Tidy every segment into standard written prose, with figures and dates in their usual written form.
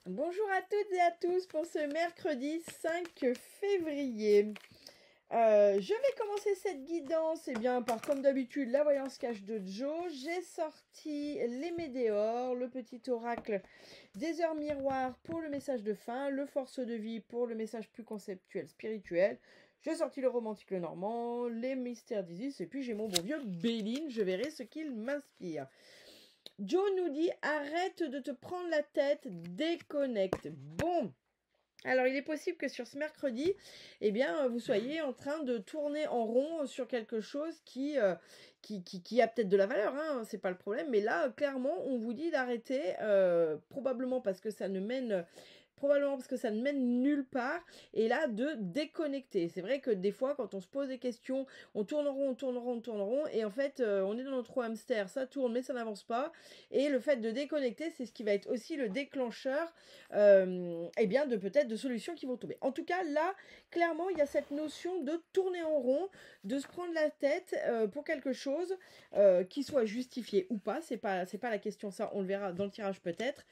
Bonjour à toutes et à tous pour ce mercredi 5 février. Je vais commencer cette guidance par, comme d'habitude, la voyance cache de Joe. J'ai sorti les Médéors, le petit oracle des heures miroirs pour le message de fin, le force de vie pour le message plus conceptuel, spirituel. J'ai sorti le romantique le normand, les mystères d'Isis, et puis j'ai mon bon vieux Béline, je verrai ce qu'il m'inspire. Joe nous dit arrête de te prendre la tête, déconnecte. Bon, alors il est possible que sur ce mercredi, vous soyez en train de tourner en rond sur quelque chose qui a peut-être de la valeur, hein, c'est pas le problème, mais là clairement on vous dit d'arrêter, probablement parce que ça ne mène nulle part, et là de déconnecter. C'est vrai que des fois quand on se pose des questions, on tourne en rond, et en fait on est dans notre hamster, ça tourne mais ça n'avance pas, et le fait de déconnecter, c'est ce qui va être aussi le déclencheur de peut-être de solutions qui vont tomber. En tout cas là, clairement il y a cette notion de tourner en rond, de se prendre la tête pour quelque chose qui soit justifié ou pas, c'est pas la question, ça on le verra dans le tirage peut-être.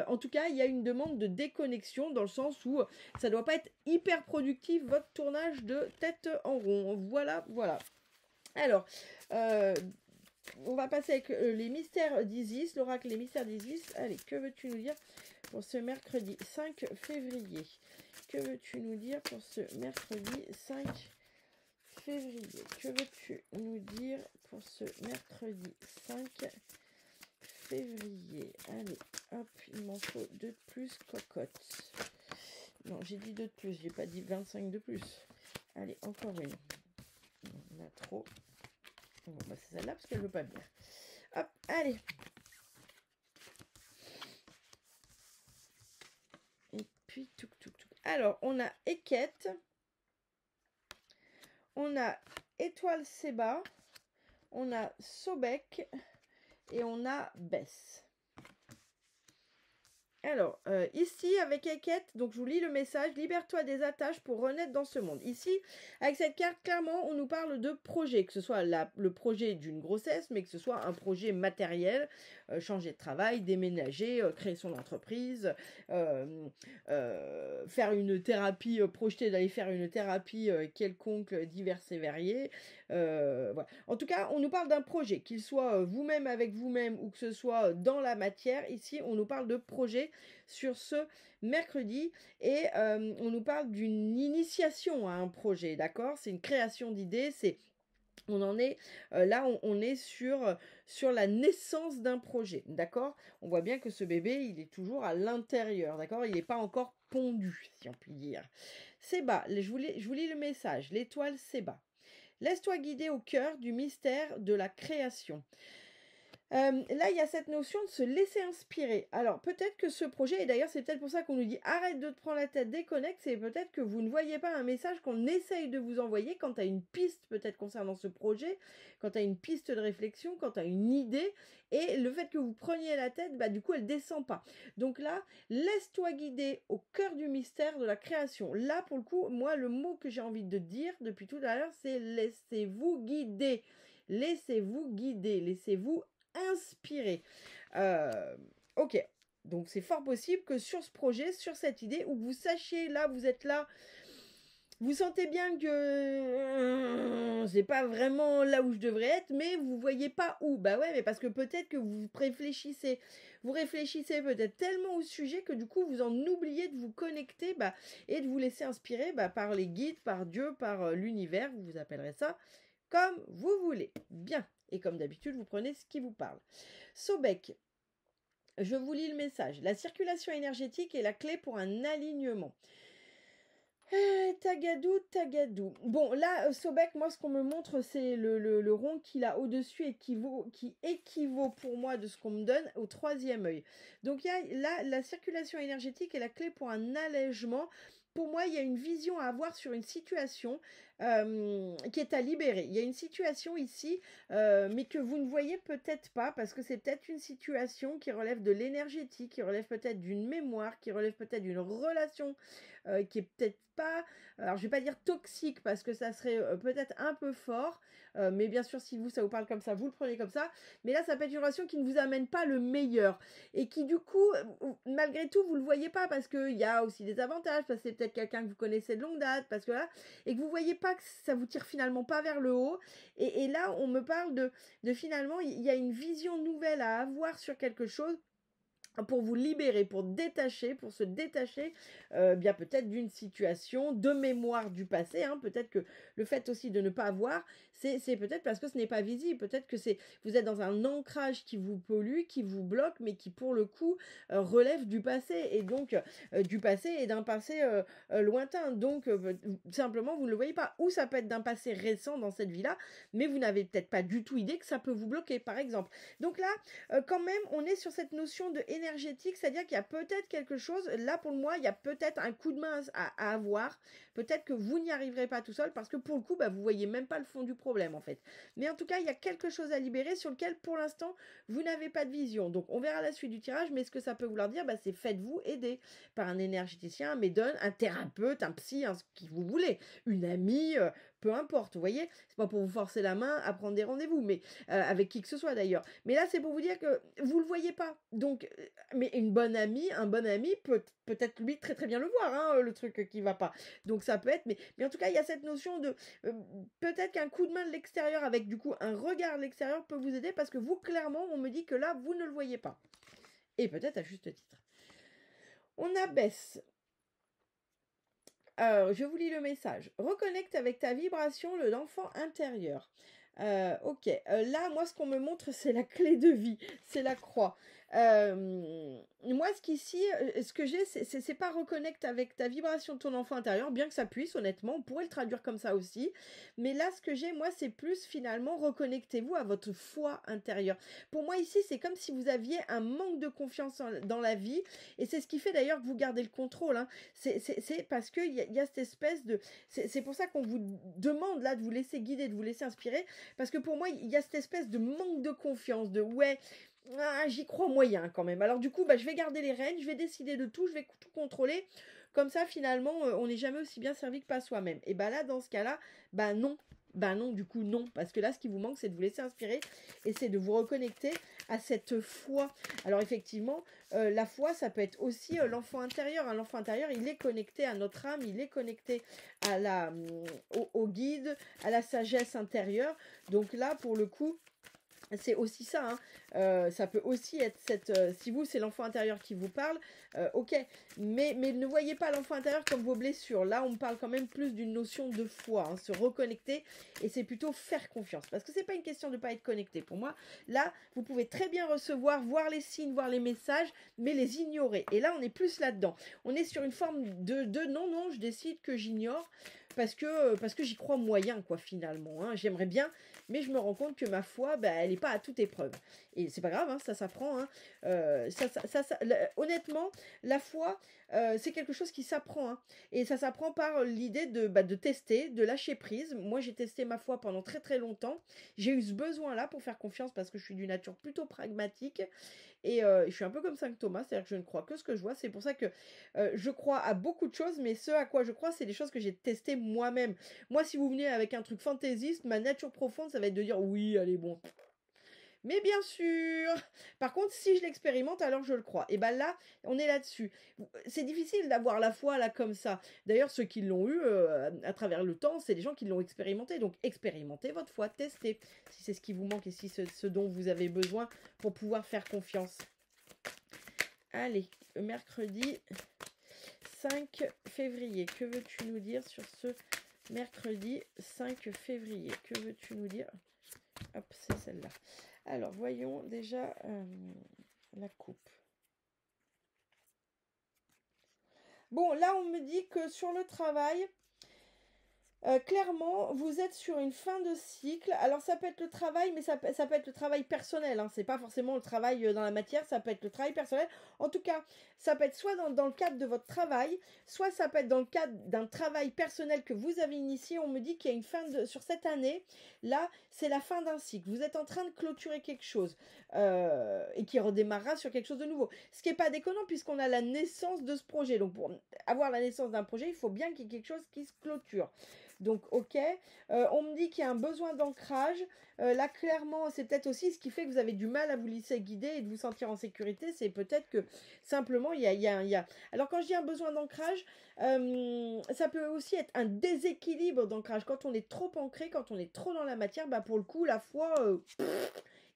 En tout cas il y a une demande de déconnexion dans le sens où ça doit pas être hyper productif votre tournage de tête en rond. Voilà. Alors, on va passer avec les mystères d'Isis, l'oracle les mystères d'Isis. Allez, que veux-tu nous dire pour ce mercredi 5 février? Que veux-tu nous dire pour ce mercredi 5 février? Que veux-tu nous dire pour ce mercredi 5 février? Allez, hop, il m'en faut 2 de plus, cocotte. Non, j'ai dit 2 de plus, j'ai pas dit 25 de plus. Allez, encore une. On a trop. Bon, bah c'est celle-là parce qu'elle veut pas venir. Hop, allez. Et puis, tout. Alors, on a Eket. On a Étoile Seba. On a Sobek. Et on a Bess. Alors, ici, avec Eket, donc je vous lis le message, libère-toi des attaches pour renaître dans ce monde. Ici, avec cette carte, clairement, on nous parle de projet, que ce soit le projet d'une grossesse, mais que ce soit un projet matériel, changer de travail, déménager, créer son entreprise, faire une thérapie, projeter d'aller faire une thérapie quelconque, diverse et variée. Voilà. En tout cas, on nous parle d'un projet, qu'il soit vous-même avec vous-même ou que ce soit dans la matière. Ici, on nous parle de projet sur ce mercredi et on nous parle d'une initiation à un projet, d'accord? C'est une création d'idées, on en est là, on est sur la naissance d'un projet, d'accord? On voit bien que ce bébé, il est toujours à l'intérieur, d'accord? Il n'est pas encore pondu, si on peut dire. Séba, je vous lis le message, l'étoile Séba. Laisse-toi guider au cœur du mystère de la création. Là, il y a cette notion de se laisser inspirer. Alors, peut-être que ce projet, et d'ailleurs, c'est peut-être pour ça qu'on nous dit arrête de te prendre la tête, déconnecte, c'est peut-être que vous ne voyez pas un message qu'on essaye de vous envoyer quand tu as une piste peut-être concernant ce projet, quand tu as une piste de réflexion, quand tu as une idée, et le fait que vous preniez la tête, du coup, elle descend pas. Donc là, laisse-toi guider au cœur du mystère de la création. Là, pour le coup, moi, le mot que j'ai envie de dire depuis tout à l'heure, c'est laissez-vous guider. Laissez-vous guider, laissez-vous inspiré. Ok, donc c'est fort possible que sur ce projet, sur cette idée, où vous sachiez là, vous êtes là, vous sentez bien que c'est pas vraiment là où je devrais être, mais vous voyez pas où. Bah ouais, mais parce que peut-être que vous réfléchissez peut-être tellement au sujet que du coup vous en oubliez de vous connecter et de vous laisser inspirer par les guides, par Dieu, par l'univers, vous appellerez ça comme vous voulez. Bien. Et comme d'habitude, vous prenez ce qui vous parle. Sobek, je vous lis le message. La circulation énergétique est la clé pour un alignement. Tagadou. Bon, là, Sobek, moi, ce qu'on me montre, c'est le rond qu'il a au-dessus qui équivaut pour moi de ce qu'on me donne au troisième œil. Donc, il y a là, la circulation énergétique est la clé pour un allègement. pour moi, il y a une vision à avoir sur une situation qui est à libérer. Il y a une situation ici, mais que vous ne voyez peut-être pas, parce que c'est peut-être une situation qui relève de l'énergétique, qui relève peut-être d'une mémoire, qui relève peut-être d'une relation qui est peut-être pas, alors je vais pas dire toxique, parce que ça serait peut-être un peu fort, mais bien sûr, si vous, ça vous parle comme ça, vous le prenez comme ça, mais là, ça peut être une relation qui ne vous amène pas le meilleur, et qui du coup, malgré tout, vous le voyez pas, parce qu'il y a aussi des avantages, parce que c'est peut-être quelqu'un que vous connaissez de longue date, parce que là, et que vous voyez pas que ça vous tire finalement pas vers le haut, et là, on me parle de finalement, il y a une vision nouvelle à avoir sur quelque chose, pour vous libérer, pour détacher, pour se détacher, bien peut-être d'une situation de mémoire du passé, hein. Peut-être que le fait aussi de ne pas voir, c'est peut-être parce que ce n'est pas visible. Peut-être que vous êtes dans un ancrage qui vous pollue, qui vous bloque, mais qui pour le coup relève du passé, et donc du passé et d'un passé lointain. Donc simplement vous ne le voyez pas. Ou ça peut être d'un passé récent dans cette vie-là, mais vous n'avez peut-être pas du tout idée que ça peut vous bloquer, par exemple. Donc là, quand même, on est sur cette notion de énergétique, c'est-à-dire qu'il y a peut-être quelque chose, là pour moi, il y a peut-être un coup de main à avoir, peut-être que vous n'y arriverez pas tout seul, parce que pour le coup, vous voyez même pas le fond du problème en fait. Mais en tout cas, il y a quelque chose à libérer sur lequel pour l'instant, vous n'avez pas de vision. Donc on verra la suite du tirage, mais ce que ça peut vouloir dire, c'est faites-vous aider par un énergéticien, un médium, un thérapeute, un psy, ce qui vous voulez, une amie, peu importe, vous voyez, c'est pas pour vous forcer la main à prendre des rendez-vous, mais avec qui que ce soit d'ailleurs. Mais là, c'est pour vous dire que vous le voyez pas. Donc, mais une bonne amie, un bon ami peut-être lui très très bien le voir, hein, le truc qui va pas. Donc ça peut être, mais en tout cas, il y a cette notion de peut-être qu'un coup de main de l'extérieur avec du coup un regard de l'extérieur peut vous aider, parce que vous, clairement, on me dit que là, vous ne le voyez pas. Et peut-être à juste titre. On abaisse. Alors, je vous lis le message. Reconnecte avec ta vibration le l'enfant intérieur. Ok, là, moi, ce qu'on me montre, c'est la clé de vie, c'est la croix. Moi, ce que j'ai, c'est pas reconnecte avec ta vibration de ton enfant intérieur, bien que ça puisse, honnêtement, on pourrait le traduire comme ça aussi. Mais là, ce que j'ai, moi, c'est plus finalement, reconnectez-vous à votre foi intérieure. Pour moi, ici, c'est comme si vous aviez un manque de confiance dans la vie, et c'est ce qui fait d'ailleurs que vous gardez le contrôle, hein. C'est parce qu'il y a cette espèce de... C'est pour ça qu'on vous demande là de vous laisser guider, de vous laisser inspirer, parce que pour moi, il y a cette espèce de manque de confiance, de ouais, j'y crois moyen quand même. Alors du coup, je vais garder les rênes, je vais décider de tout, je vais tout contrôler. Comme ça, finalement, on n'est jamais aussi bien servi que par soi-même. Et là, dans ce cas-là, non. Non, du coup, non. Parce que là, ce qui vous manque, c'est de vous laisser inspirer et c'est de vous reconnecter à cette foi. Alors, effectivement, la foi, ça peut être aussi l'enfant intérieur. L'enfant intérieur, il est connecté à notre âme, il est connecté à au guide, à la sagesse intérieure. Donc là, pour le coup, c'est aussi ça, hein. Ça peut aussi être si vous, c'est l'enfant intérieur qui vous parle, ok. Mais ne voyez pas l'enfant intérieur comme vos blessures. Là, on me parle quand même plus d'une notion de foi, hein, se reconnecter, et c'est plutôt faire confiance. Parce que c'est pas une question de pas être connecté. Pour moi, là, vous pouvez très bien recevoir, voir les signes, voir les messages, mais les ignorer. Et là, on est plus là-dedans. On est sur une forme de non, je décide que j'ignore. Parce que j'y crois moyen, quoi, finalement, hein. J'aimerais bien, mais je me rends compte que ma foi, elle n'est pas à toute épreuve. Et c'est pas grave, hein, ça s'apprend, hein. Honnêtement, la foi, c'est quelque chose qui s'apprend, hein. Et ça s'apprend par l'idée de tester, de lâcher prise. Moi, j'ai testé ma foi pendant très très longtemps. J'ai eu ce besoin-là pour faire confiance, parce que je suis d'une nature plutôt pragmatique. Et je suis un peu comme Saint Thomas, c'est-à-dire que je ne crois que ce que je vois. C'est pour ça que je crois à beaucoup de choses, mais ce à quoi je crois, c'est des choses que j'ai testées moi-même. Moi, si vous venez avec un truc fantaisiste, ma nature profonde, ça va être de dire oui, allez, bon. Mais bien sûr. Par contre, si je l'expérimente, alors je le crois. Et là, on est là-dessus. C'est difficile d'avoir la foi là comme ça. D'ailleurs, ceux qui l'ont eu à travers le temps, c'est des gens qui l'ont expérimenté. Donc, expérimentez votre foi, testez. Si c'est ce qui vous manque et si c'est ce dont vous avez besoin pour pouvoir faire confiance. Allez, mercredi 5 février. Que veux-tu nous dire sur ce mercredi 5 février? Que veux-tu nous dire? Hop, c'est celle-là. Alors, voyons déjà la coupe. Bon, là, on me dit que sur le travail, Clairement, vous êtes sur une fin de cycle. Alors ça peut être le travail, mais ça peut être le travail personnel, hein. C'est pas forcément le travail dans la matière, ça peut être le travail personnel. En tout cas, ça peut être soit dans le cadre de votre travail, soit ça peut être dans le cadre d'un travail personnel que vous avez initié. On me dit qu'il y a une fin sur cette année. Là, c'est la fin d'un cycle. Vous êtes en train de clôturer quelque chose et qui redémarrera sur quelque chose de nouveau. Ce qui n'est pas déconnant puisqu'on a la naissance de ce projet. Donc pour avoir la naissance d'un projet, il faut bien qu'il y ait quelque chose qui se clôture. Donc, ok. On me dit qu'il y a un besoin d'ancrage. Là, clairement, c'est peut-être aussi ce qui fait que vous avez du mal à vous laisser guider et de vous sentir en sécurité. C'est peut-être que simplement, il y a... Alors, quand je dis un besoin d'ancrage, ça peut aussi être un déséquilibre d'ancrage. Quand on est trop ancré, quand on est trop dans la matière, bah pour le coup, la foi...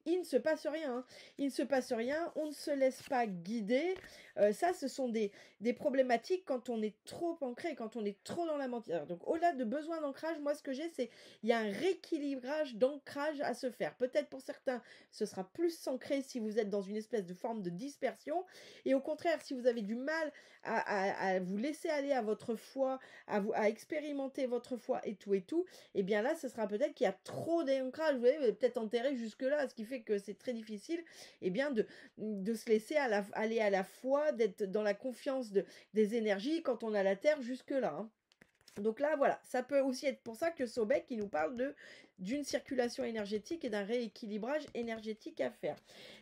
il ne se passe rien, hein. Il ne se passe rien, on ne se laisse pas guider. Ça, ce sont des problématiques quand on est trop ancré, quand on est trop dans la matière. Donc, au-delà de besoin d'ancrage, moi, ce que j'ai, c'est il y a un rééquilibrage d'ancrage à se faire. Peut-être pour certains, ce sera plus ancré si vous êtes dans une espèce de forme de dispersion. Et au contraire, si vous avez du mal à vous laisser aller à votre foi, à expérimenter votre foi et tout, et bien là, ce sera peut-être qu'il y a trop d'ancrage. Vous voyez, peut-être enterré jusque-là, ce qui fait que c'est très difficile de se laisser aller à la fois, d'être dans la confiance des énergies quand on a la Terre jusque-là, hein. Donc là, voilà, ça peut aussi être pour ça que Sobek, il nous parle d'une circulation énergétique et d'un rééquilibrage énergétique à faire.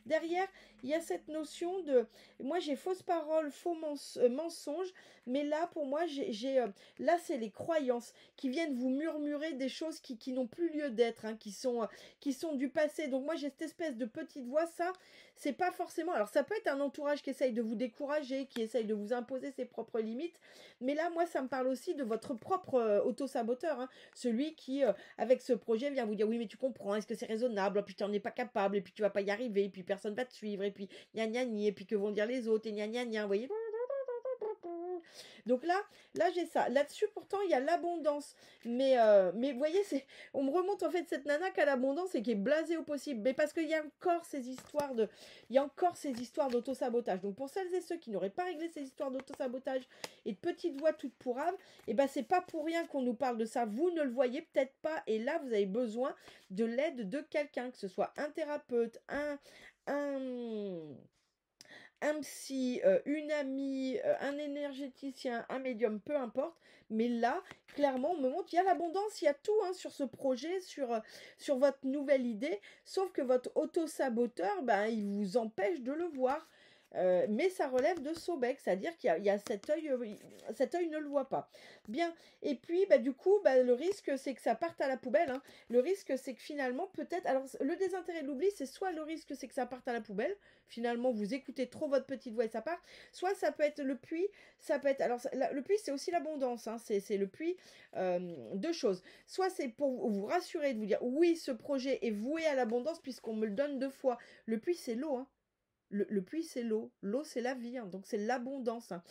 Derrière, il y a cette notion de... Moi, j'ai fausse parole, faux mensonge, mais là, pour moi, là, c'est les croyances qui viennent vous murmurer des choses qui n'ont plus lieu d'être, hein, qui sont du passé. Donc moi, j'ai cette espèce de petite voix, ça, c'est pas forcément... Alors, ça peut être un entourage qui essaye de vous décourager, qui essaye de vous imposer ses propres limites, mais là, moi, ça me parle aussi de votre propre auto-saboteur, hein, celui qui, avec ce projet, vient vous dire oui, mais tu comprends, est-ce que c'est raisonnable? Puis tu n'en es pas capable, et puis tu vas pas y arriver, et puis personne va te suivre, et puis gna gna gna, et puis que vont dire les autres, et gna gna gna, vous voyez? Donc là j'ai ça. Là-dessus, pourtant, il y a l'abondance. Mais vous voyez, on me remonte en fait cette nana qui a l'abondance et qui est blasée au possible. Mais parce qu'il y a encore ces histoires d'auto-sabotage. Donc pour celles et ceux qui n'auraient pas réglé ces histoires d'auto-sabotage et de petites voix toutes pourraves, et ben c'est pas pour rien qu'on nous parle de ça. Vous ne le voyez peut-être pas. Et là, vous avez besoin de l'aide de quelqu'un, que ce soit un thérapeute, un psy, une amie, un énergéticien, un médium, peu importe. Mais là, clairement, on me montre, il y a l'abondance, il y a tout, hein, sur ce projet, sur votre nouvelle idée. Sauf que votre auto-saboteur, ben, il vous empêche de le voir. Mais ça relève de Sobek, c'est-à-dire qu'il y a cet œil ne le voit pas. Bien, et puis bah, du coup, bah, le risque c'est que ça parte à la poubelle, hein. Le risque c'est que finalement, peut-être, alors le désintérêt de l'oubli, c'est soit le risque c'est que ça parte à la poubelle, finalement vous écoutez trop votre petite voix et ça part, soit ça peut être le puits, ça peut être, alors le puits c'est aussi l'abondance, hein, c'est le puits, deux choses, soit c'est pour vous rassurer, de vous dire oui, ce projet est voué à l'abondance puisqu'on me le donne deux fois, le puits c'est l'eau, hein. Le puits, c'est l'eau. L'eau, c'est la vie, hein, donc c'est l'abondance, hein.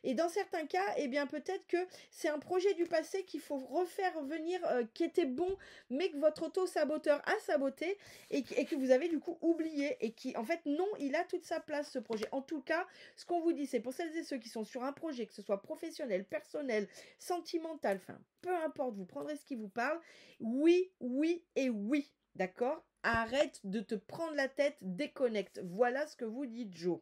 Et dans certains cas, eh bien, peut-être que c'est un projet du passé qu'il faut refaire venir, qui était bon, mais que votre auto-saboteur a saboté et que vous avez du coup oublié. Et qui, en fait, non, il a toute sa place, ce projet. En tout cas, ce qu'on vous dit, c'est pour celles et ceux qui sont sur un projet, que ce soit professionnel, personnel, sentimental, enfin, peu importe, vous prendrez ce qui vous parle. Oui, oui et oui. D'accord? Arrête de te prendre la tête, déconnecte. Voilà ce que vous dit Joe.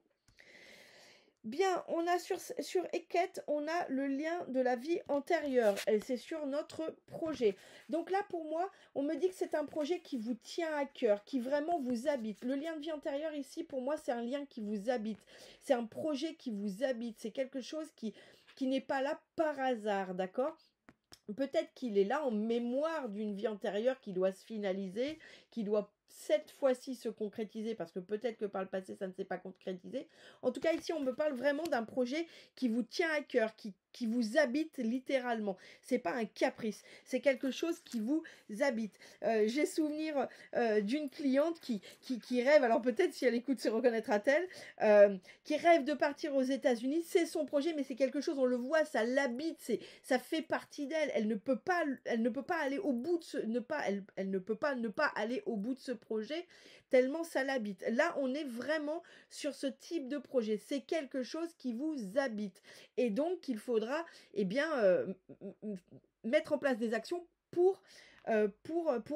Bien, on a sur Eket, on a le lien de la vie antérieure. Et c'est sur notre projet. Donc là, pour moi, on me dit que c'est un projet qui vous tient à cœur, qui vraiment vous habite. Le lien de vie antérieure ici, pour moi, c'est un lien qui vous habite. C'est un projet qui vous habite. C'est quelque chose qui n'est pas là par hasard, d'accord? Peut-être qu'il est là en mémoire d'une vie antérieure qui doit se finaliser, qui doit cette fois-ci se concrétiser, parce que peut-être que par le passé, ça ne s'est pas concrétisé. En tout cas, ici, on me parle vraiment d'un projet qui vous tient à cœur, qui vous habite littéralement. C'est pas un caprice, c'est quelque chose qui vous habite. J'ai souvenir d'une cliente qui rêve, alors peut-être si elle écoute se reconnaîtra-t-elle, qui rêve de partir aux États-Unis. C'est son projet, mais c'est quelque chose, on le voit, ça l'habite, ça fait partie d'elle. Elle ne peut pas aller au bout de elle ne peut pas ne pas aller au bout de ce projet tellement ça l'habite. Là, on est vraiment sur ce type de projet. C'est quelque chose qui vous habite. Et donc, il faudra, eh bien, mettre en place des actions pour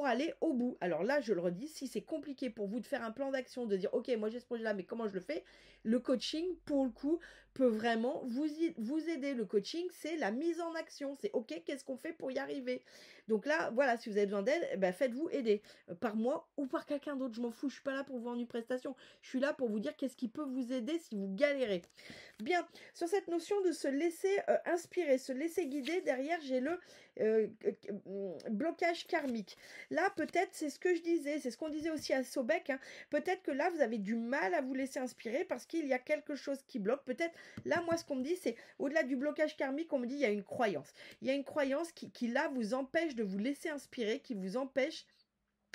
aller au bout. Alors là, je le redis, si c'est compliqué pour vous de faire un plan d'action, de dire, OK, moi j'ai ce projet-là, mais comment je le fais? Le coaching, pour le coup, peut vraiment vous aider. Le coaching, c'est la mise en action. C'est OK, qu'est-ce qu'on fait pour y arriver? Donc là, voilà, si vous avez besoin d'aide, ben faites-vous aider par moi ou par quelqu'un d'autre. Je m'en fous, je suis pas là pour vous vendre une prestation. Je suis là pour vous dire qu'est-ce qui peut vous aider si vous galérez. Bien, sur cette notion de se laisser inspirer, se laisser guider, derrière, j'ai le blocage karmique. Là, peut-être, c'est ce que je disais, c'est ce qu'on disait aussi à Sobek, hein, peut-être que là, vous avez du mal à vous laisser inspirer parce qu'il y a quelque chose qui bloque. Peut-être, là, moi, ce qu'on me dit, c'est, au-delà du blocage karmique, on me dit, il y a une croyance. Il y a une croyance qui là, vous empêche de vous laisser inspirer, qui vous empêche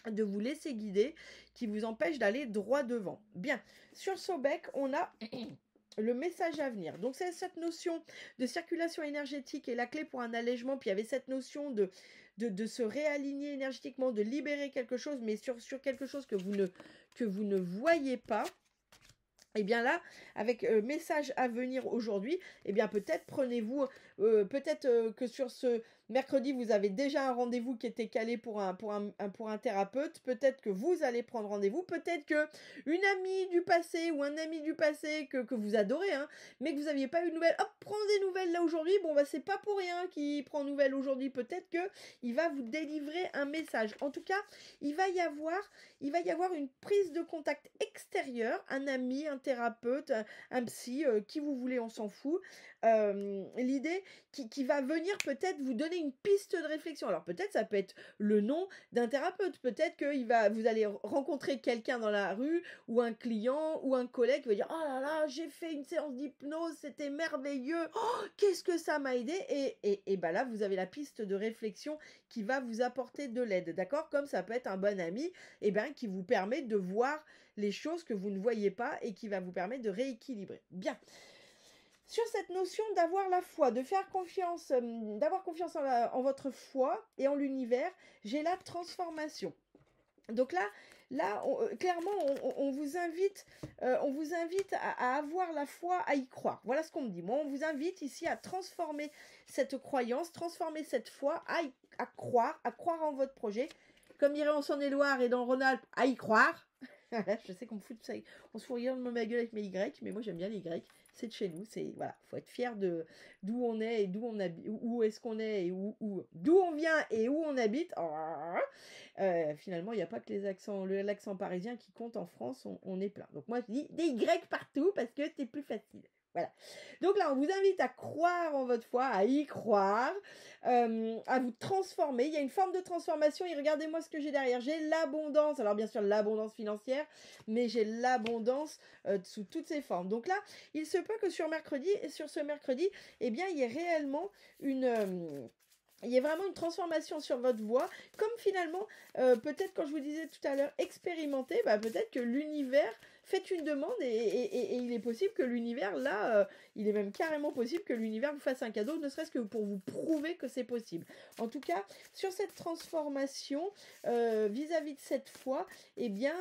de vous laisser guider, qui vous empêche d'aller droit devant. Bien, sur Sobek, on a le message à venir. Donc, c'est cette notion de circulation énergétique et la clé pour un allègement. Puis, il y avait cette notion de se réaligner énergétiquement, de libérer quelque chose, mais sur quelque chose que vous ne voyez pas. Et bien là, avec message à venir aujourd'hui, eh bien peut-être prenez-vous, peut-être que sur ce mercredi, vous avez déjà un rendez-vous qui était calé pour un thérapeute. Peut-être que vous allez prendre rendez-vous. Peut-être que une amie du passé ou un ami du passé que vous adorez, hein, mais que vous n'aviez pas eu de nouvelles. Hop, prends des nouvelles là aujourd'hui. Bon, bah c'est pas pour rien qu'il prend nouvelles aujourd'hui. Peut-être que il va vous délivrer un message. En tout cas, il va y avoir une prise de contact extérieure, un ami, un thérapeute, un psy, qui vous voulez, on s'en fout. L'idée qui va venir peut-être vous donner une piste de réflexion. Alors peut-être ça peut être le nom d'un thérapeute, peut-être que vous allez rencontrer quelqu'un dans la rue ou un client ou un collègue qui va dire « Oh là là, j'ai fait une séance d'hypnose, c'était merveilleux, oh, qu'est-ce que ça m'a aidé ?» Et ben là, vous avez la piste de réflexion qui va vous apporter de l'aide, d'accord? Comme ça peut être un bon ami, et ben qui vous permet de voir les choses que vous ne voyez pas et qui va vous permettre de rééquilibrer. Bien. Sur cette notion d'avoir la foi, de faire confiance, d'avoir confiance en votre foi et en l'univers, j'ai la transformation. Donc là, clairement, on vous invite à avoir la foi, à y croire. Voilà ce qu'on me dit. Moi, on vous invite ici à transformer cette croyance, transformer cette foi, à croire en votre projet. Comme dirait en Saône-et-Loire et dans Rhône-Alpes, à y croire. Je sais qu'on me fout de ça, on se fout rire de ma gueule avec mes Y, mais moi j'aime bien les Y. C'est de chez nous, c'est voilà, faut être fier de d'où on est et d'où on habite, où est-ce qu'on est et d'où on vient et où on habite. Finalement, il n'y a pas que l'accent parisien qui compte en France, on est plein. Donc moi je dis des Y partout parce que c'est plus facile. Voilà. Donc là, on vous invite à croire en votre foi, à y croire, à vous transformer. Il y a une forme de transformation et regardez-moi ce que j'ai derrière. J'ai l'abondance, alors bien sûr l'abondance financière, mais j'ai l'abondance sous toutes ses formes. Donc là, il se peut que sur ce mercredi, eh bien, il y ait réellement il y a vraiment une transformation sur votre voie, comme finalement, peut-être quand je vous disais tout à l'heure, expérimenter, bah, peut-être que l'univers fait une demande et il est possible que l'univers, là, il est même carrément possible que l'univers vous fasse un cadeau, ne serait-ce que pour vous prouver que c'est possible. En tout cas, sur cette transformation, vis-à-vis de cette foi, eh bien,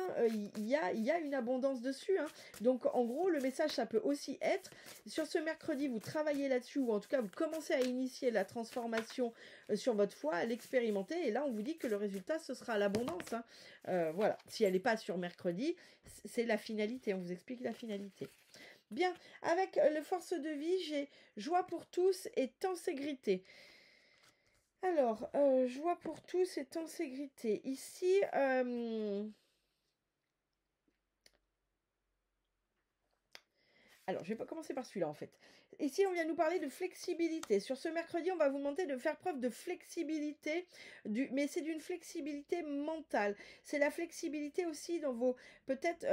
il y a une abondance dessus, hein. Donc, en gros, le message, ça peut aussi être, sur ce mercredi, vous travaillez là-dessus, ou en tout cas, vous commencez à initier la transformation sur votre foi, à l'expérimenter, et là, on vous dit que le résultat, ce sera l'abondance, hein. Voilà, si elle n'est pas sur mercredi, c'est la finalité, on vous explique la finalité. Bien, avec le force de vie, j'ai joie pour tous et tenségrité. Alors, joie pour tous et tenségrité. Ici, alors, je vais pas commencer par celui-là en fait. Ici, on vient nous parler de flexibilité. Sur ce mercredi, on va vous demander de faire preuve de flexibilité, mais c'est d'une flexibilité mentale. C'est la flexibilité aussi dans vos, peut-être,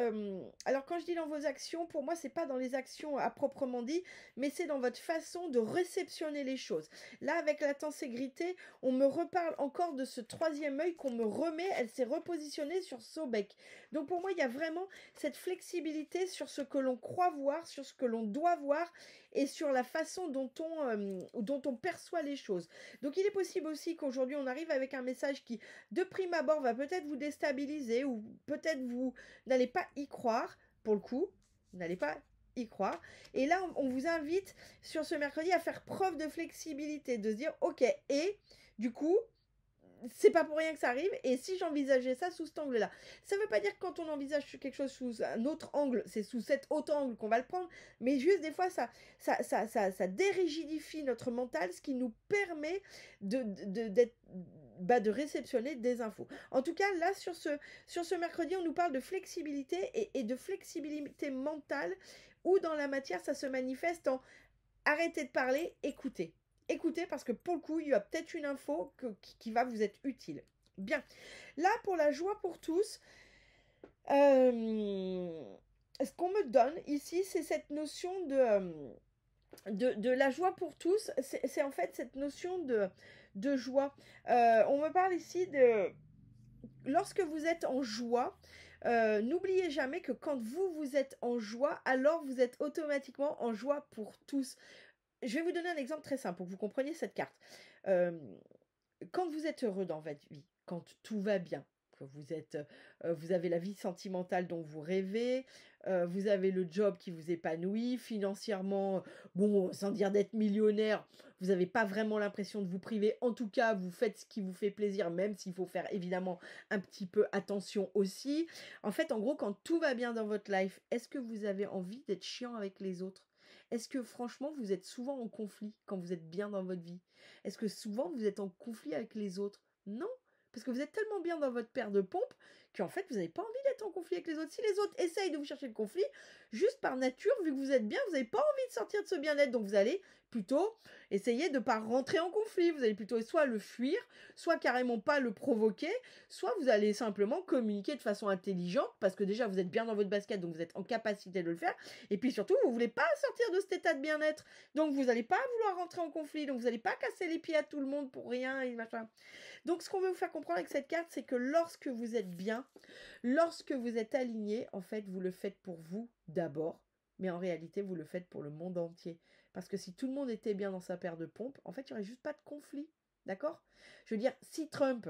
alors quand je dis dans vos actions, pour moi, c'est pas dans les actions à proprement dit, mais c'est dans votre façon de réceptionner les choses. Là, avec la tenségrité, on me reparle encore de ce troisième œil qu'on me remet, elle s'est repositionnée sur Sobek. Donc pour moi, il y a vraiment cette flexibilité sur ce que l'on croit voir, sur ce que l'on doit voir et sur la façon dont on perçoit les choses. Donc il est possible aussi qu'aujourd'hui on arrive avec un message qui, de prime abord, va peut-être vous déstabiliser ou peut-être vous n'allez pas y croire, pour le coup, vous n'allez pas y croire. Et là, on vous invite sur ce mercredi à faire preuve de flexibilité, de se dire, ok, et du coup, c'est pas pour rien que ça arrive, et si j'envisageais ça sous cet angle-là. Ça veut pas dire que quand on envisage quelque chose sous un autre angle, c'est sous cet autre angle qu'on va le prendre, mais juste des fois, ça dérigidifie notre mental, ce qui nous permet de réceptionner des infos. En tout cas, là, sur ce mercredi, on nous parle de flexibilité et de flexibilité mentale, où dans la matière, ça se manifeste en arrêtez de parler, écoutez. Écoutez, parce que pour le coup, il y a peut-être une info qui va vous être utile. Bien. Là, pour la joie pour tous, ce qu'on me donne ici, c'est cette notion de la joie pour tous. C'est en fait cette notion de joie. On me parle ici de... Lorsque vous êtes en joie, n'oubliez jamais que quand vous êtes en joie, alors vous êtes automatiquement en joie pour tous. Je vais vous donner un exemple très simple pour que vous compreniez cette carte. Quand vous êtes heureux dans votre vie, quand tout va bien, que vous avez la vie sentimentale dont vous rêvez, vous avez le job qui vous épanouit, financièrement, bon, sans dire d'être millionnaire, vous n'avez pas vraiment l'impression de vous priver. En tout cas, vous faites ce qui vous fait plaisir, même s'il faut faire évidemment un petit peu attention aussi. En fait, en gros, quand tout va bien dans votre life, est-ce que vous avez envie d'être chiant avec les autres? Est-ce que franchement, vous êtes souvent en conflit quand vous êtes bien dans votre vie? Est-ce que souvent, vous êtes en conflit avec les autres? Non, parce que vous êtes tellement bien dans votre paire de pompes qu'en fait, vous n'avez pas envie d'être en conflit avec les autres. Si les autres essayent de vous chercher le conflit, juste par nature, vu que vous êtes bien, vous n'avez pas envie de sortir de ce bien-être. Donc, vous allez plutôt essayer de ne pas rentrer en conflit. Vous allez plutôt soit le fuir, soit carrément pas le provoquer, soit vous allez simplement communiquer de façon intelligente, parce que déjà, vous êtes bien dans votre basket, donc vous êtes en capacité de le faire. Et puis surtout, vous ne voulez pas sortir de cet état de bien-être. Donc, vous n'allez pas vouloir rentrer en conflit. Donc, vous n'allez pas casser les pieds à tout le monde pour rien et machin. Donc, ce qu'on veut vous faire comprendre avec cette carte, c'est que lorsque vous êtes bien, lorsque vous êtes aligné, en fait, vous le faites pour vous d'abord, mais en réalité, vous le faites pour le monde entier. Parce que si tout le monde était bien dans sa paire de pompes, en fait, il n'y aurait juste pas de conflit. D'accord? Je veux dire, si Trump,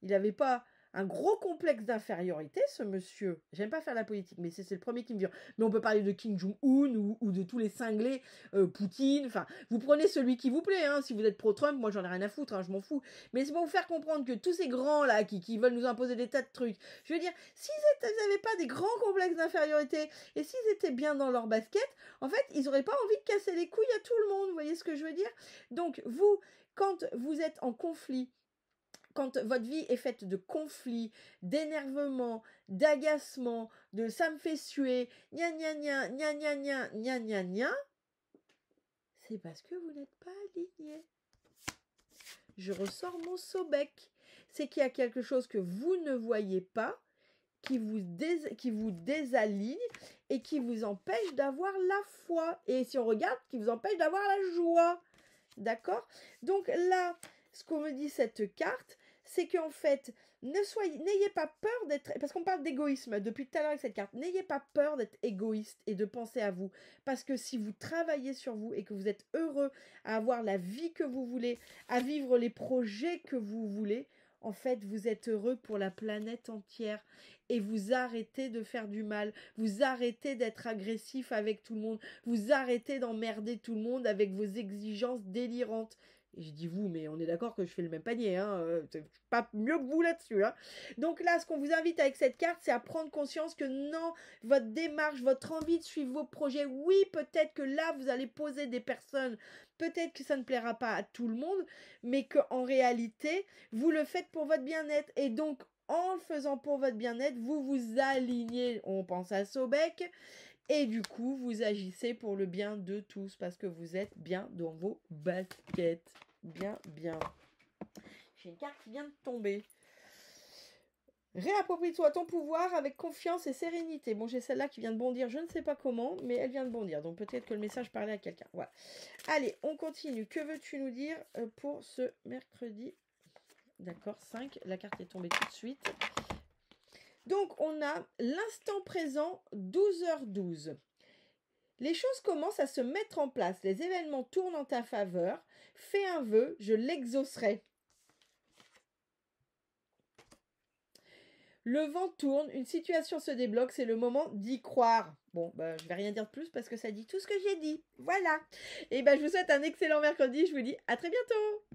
il n'avait pas un gros complexe d'infériorité, ce monsieur. J'aime pas faire la politique, mais c'est le premier qui me vient. Mais on peut parler de Kim Jong-un ou de tous les cinglés, Poutine. Enfin, vous prenez celui qui vous plaît. Hein. Si vous êtes pro-Trump, moi j'en ai rien à foutre, hein, je m'en fous. Mais c'est pour vous faire comprendre que tous ces grands-là qui veulent nous imposer des tas de trucs, je veux dire, s'ils n'avaient pas des grands complexes d'infériorité et s'ils étaient bien dans leur basket, en fait, ils n'auraient pas envie de casser les couilles à tout le monde. Vous voyez ce que je veux dire? Donc, vous, quand vous êtes en conflit, quand votre vie est faite de conflits, d'énervement, d'agacement, de ça me fait suer, gna gna gna, gna gna gna, gna gna gna, c'est parce que vous n'êtes pas aligné. Je ressors mon Sobek. C'est qu'il y a quelque chose que vous ne voyez pas, qui vous désaligne et qui vous empêche d'avoir la foi. Et si on regarde, qui vous empêche d'avoir la joie. D'accord? Donc là, ce qu'on me dit cette carte, c'est qu'en fait, n'ayez pas peur d'être... Parce qu'on parle d'égoïsme depuis tout à l'heure avec cette carte. N'ayez pas peur d'être égoïste et de penser à vous. Parce que si vous travaillez sur vous et que vous êtes heureux à avoir la vie que vous voulez, à vivre les projets que vous voulez, en fait, vous êtes heureux pour la planète entière et vous arrêtez de faire du mal, vous arrêtez d'être agressif avec tout le monde, vous arrêtez d'emmerder tout le monde avec vos exigences délirantes. Et je dis vous, mais on est d'accord que je fais le même panier, hein, c'est pas mieux que vous là-dessus. Hein. Donc là, ce qu'on vous invite avec cette carte, c'est à prendre conscience que non, votre démarche, votre envie de suivre vos projets, oui, peut-être que là, vous allez poser des personnes, peut-être que ça ne plaira pas à tout le monde, mais qu'en réalité, vous le faites pour votre bien-être. Et donc, en le faisant pour votre bien-être, vous vous alignez, on pense à Sobek, et du coup, vous agissez pour le bien de tous, parce que vous êtes bien dans vos baskets. Bien, bien. J'ai une carte qui vient de tomber. Réapproprie-toi ton pouvoir avec confiance et sérénité. Bon, j'ai celle-là qui vient de bondir, je ne sais pas comment, mais elle vient de bondir. Donc peut-être que le message parlait à quelqu'un. Voilà. Allez, on continue. Que veux-tu nous dire pour ce mercredi? D'accord, 5. La carte est tombée tout de suite. Donc, on a l'instant présent, 12h12. Les choses commencent à se mettre en place, les événements tournent en ta faveur. Fais un vœu, je l'exaucerai. Le vent tourne, une situation se débloque, c'est le moment d'y croire. Bon, bah, je vais rien dire de plus parce que ça dit tout ce que j'ai dit. Voilà. Et ben, je vous souhaite un excellent mercredi. Je vous dis à très bientôt.